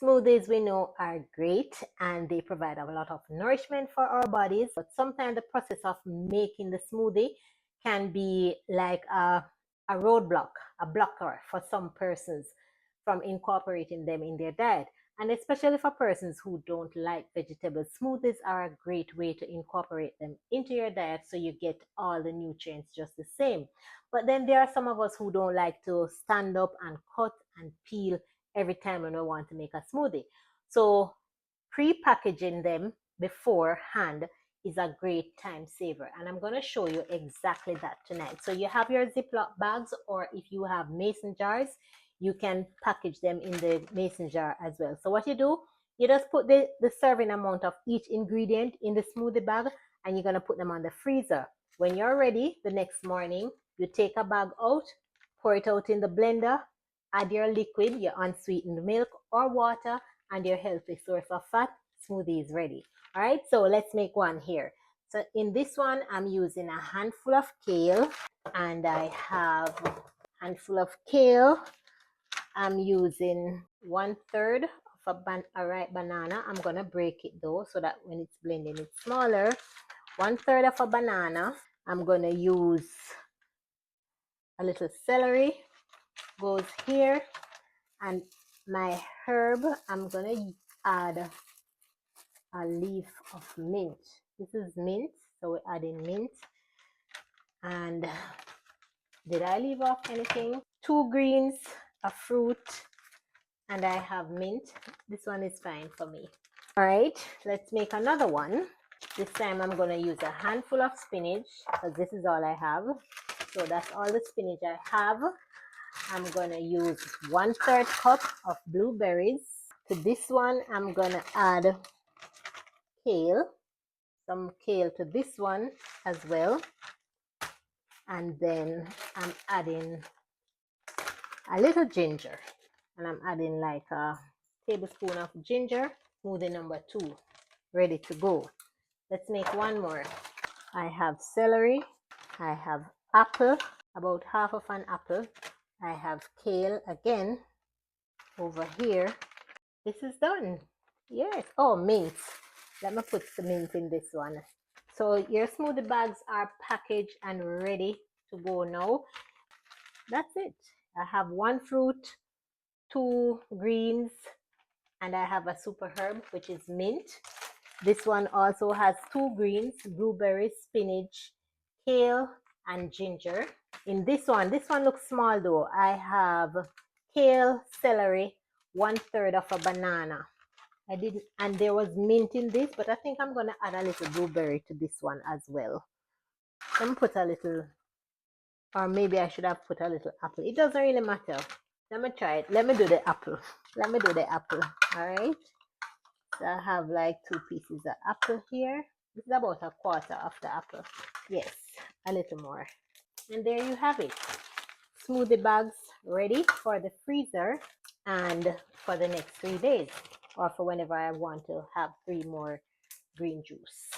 Smoothies we know are great and they provide a lot of nourishment for our bodies, but sometimes the process of making the smoothie can be like a roadblock, a blocker for some persons from incorporating them in their diet. And especially for persons who don't like vegetables, smoothies are a great way to incorporate them into your diet so you get all the nutrients just the same. But then there are some of us who don't like to stand up and cut and peel every time when we want to make a smoothie. So pre-packaging them beforehand is a great time saver, and I'm going to show you exactly that tonight. So you have your Ziploc bags, or if you have mason jars, you can package them in the mason jar as well. So what you do, you just put the serving amount of each ingredient in the smoothie bag, and you're going to put them on the freezer. When you're ready the next morning, you take a bag out, pour it out in the blender, add your liquid, your unsweetened milk or water, and your healthy source of fat. Smoothie is ready. All right, so let's make one here. So in this one, I'm using a handful of kale, and I have a handful of kale. I'm using 1/3 of a ripe banana. I'm gonna break it though, so that when it's blending, it's smaller. 1/3 of a banana. I'm gonna use a little celery, goes here, and my herb, I'm gonna add a leaf of mint. This is mint, so we're adding mint. And did I leave off anything? 2 greens, a fruit, and I have mint. This one is fine for me. All right, let's make another one. This time I'm gonna use a handful of spinach, because this is all I have. So that's all the spinach I have. I'm gonna use 1/3 cup of blueberries. To this one, I'm gonna add kale, some kale to this one as well. And then I'm adding a little ginger, and I'm adding like a tablespoon of ginger. Smoothie number 2 ready to go. Let's make one more. I have celery, I have apple, about half of an apple, I have kale again over here. This is done. Yes. Oh, mint. Let me put some mint in this one. So your smoothie bags are packaged and ready to go now. That's it. I have 1 fruit, 2 greens, and I have a super herb, which is mint. This one also has 2 greens, blueberries, spinach, kale, and ginger. In this one looks small though. I have kale, celery, 1/3 of a banana. And there was mint in this, but I think I'm gonna add a little blueberry to this one as well. Let me put a little, or maybe I should have put a little apple. It doesn't really matter. Let me try it. Let me do the apple. All right. So I have like 2 pieces of apple here. This is about 1/4 of the apple. Yes, a little more. And there you have it. Smoothie bags ready for the freezer and for the next 3 days, or for whenever I want to have 3 more green juice.